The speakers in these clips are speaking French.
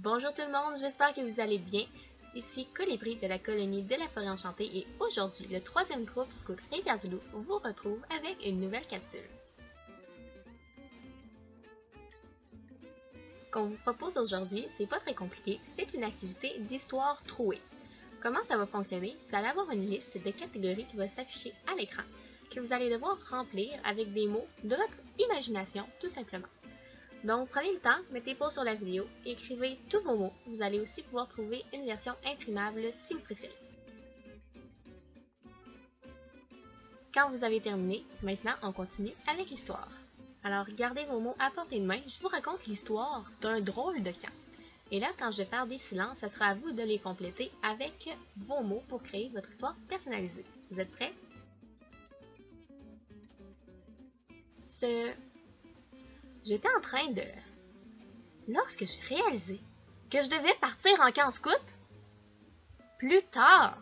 Bonjour tout le monde, j'espère que vous allez bien. Ici Colibri de la colonie de la Forêt Enchantée et aujourd'hui, le troisième groupe Scout Rivière-du-Loup vous retrouve avec une nouvelle capsule. Ce qu'on vous propose aujourd'hui, c'est pas très compliqué, c'est une activité d'histoire trouée. Comment ça va fonctionner? Vous allez avoir une liste de catégories qui va s'afficher à l'écran, que vous allez devoir remplir avec des mots de votre imagination, tout simplement. Donc, prenez le temps, mettez pause sur la vidéo, écrivez tous vos mots. Vous allez aussi pouvoir trouver une version imprimable si vous préférez. Quand vous avez terminé, maintenant on continue avec l'histoire. Alors, gardez vos mots à portée de main, je vous raconte l'histoire d'un drôle de camp. Et là, quand je vais faire des silences, ce sera à vous de les compléter avec vos mots pour créer votre histoire personnalisée. Vous êtes prêts? J'étais en train de... Lorsque j'ai réalisé que je devais partir en camp scout, plus tard,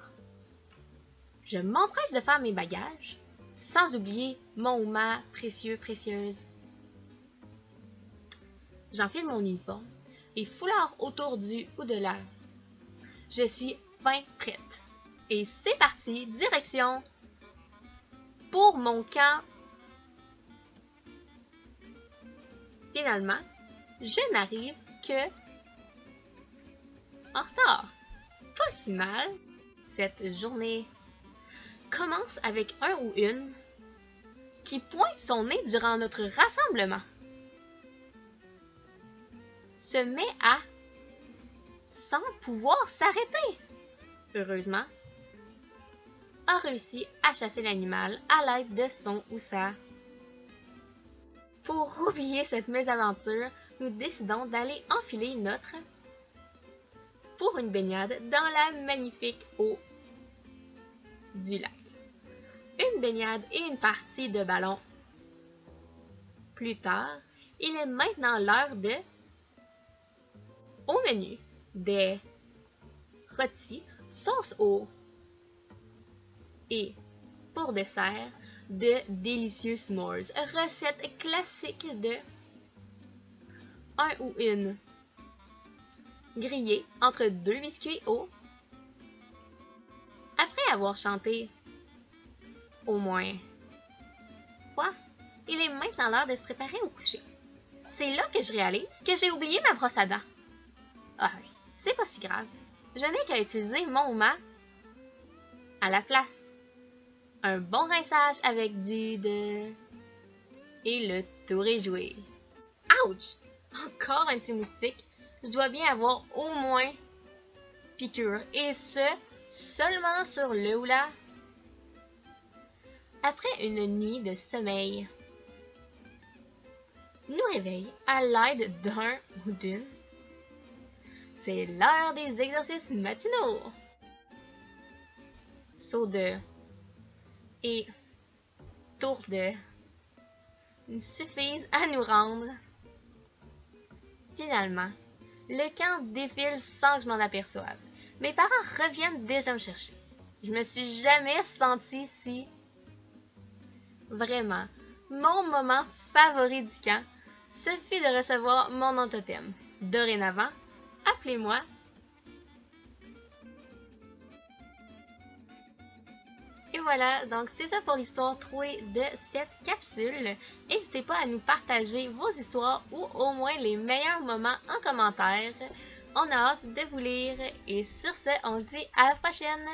je m'empresse de faire mes bagages, sans oublier mon ou ma précieuse. J'enfile mon uniforme et foulard autour du ou de la. Je suis fin prête. Et c'est parti, direction pour mon camp. Finalement, je n'arrive que en retard. Pas si mal. Cette journée commence avec un ou une qui pointe son nez durant notre rassemblement. Se met à sans pouvoir s'arrêter. Heureusement, a réussi à chasser l'animal à l'aide de son ou sa. Pour oublier cette mésaventure, nous décidons d'aller enfiler notre pour une baignade dans la magnifique eau du lac. Une baignade et une partie de ballon. Plus tard, il est maintenant l'heure de... Au menu, des rôtis, sauce au et pour dessert, de délicieux s'mores, recette classique de un ou une grillée entre deux biscuits au. Après avoir chanté au moins fois, il est maintenant l'heure de se préparer au coucher. C'est là que je réalise que j'ai oublié ma brosse à dents. Ah oui, c'est pas si grave. Je n'ai qu'à utiliser mon ou ma à la place. Un bon rinçage avec de... Et le tour est joué. Ouch! Encore un petit moustique. Je dois bien avoir au moins piqûre. Et ce, seulement sur le ou la. Après une nuit de sommeil, nous réveille à l'aide d'un ou d'une. C'est l'heure des exercices matinaux. Saut de... et tour de suffisent à nous rendre. Finalement, le camp défile sans que je m'en aperçoive. Mes parents reviennent déjà me chercher. Je me suis jamais sentie si... Vraiment, mon moment favori du camp, ce fut de recevoir mon nom totem. Dorénavant, appelez-moi. Et voilà, donc c'est ça pour l'histoire trouée de cette capsule. N'hésitez pas à nous partager vos histoires ou au moins les meilleurs moments en commentaire. On a hâte de vous lire et sur ce, on se dit à la prochaine!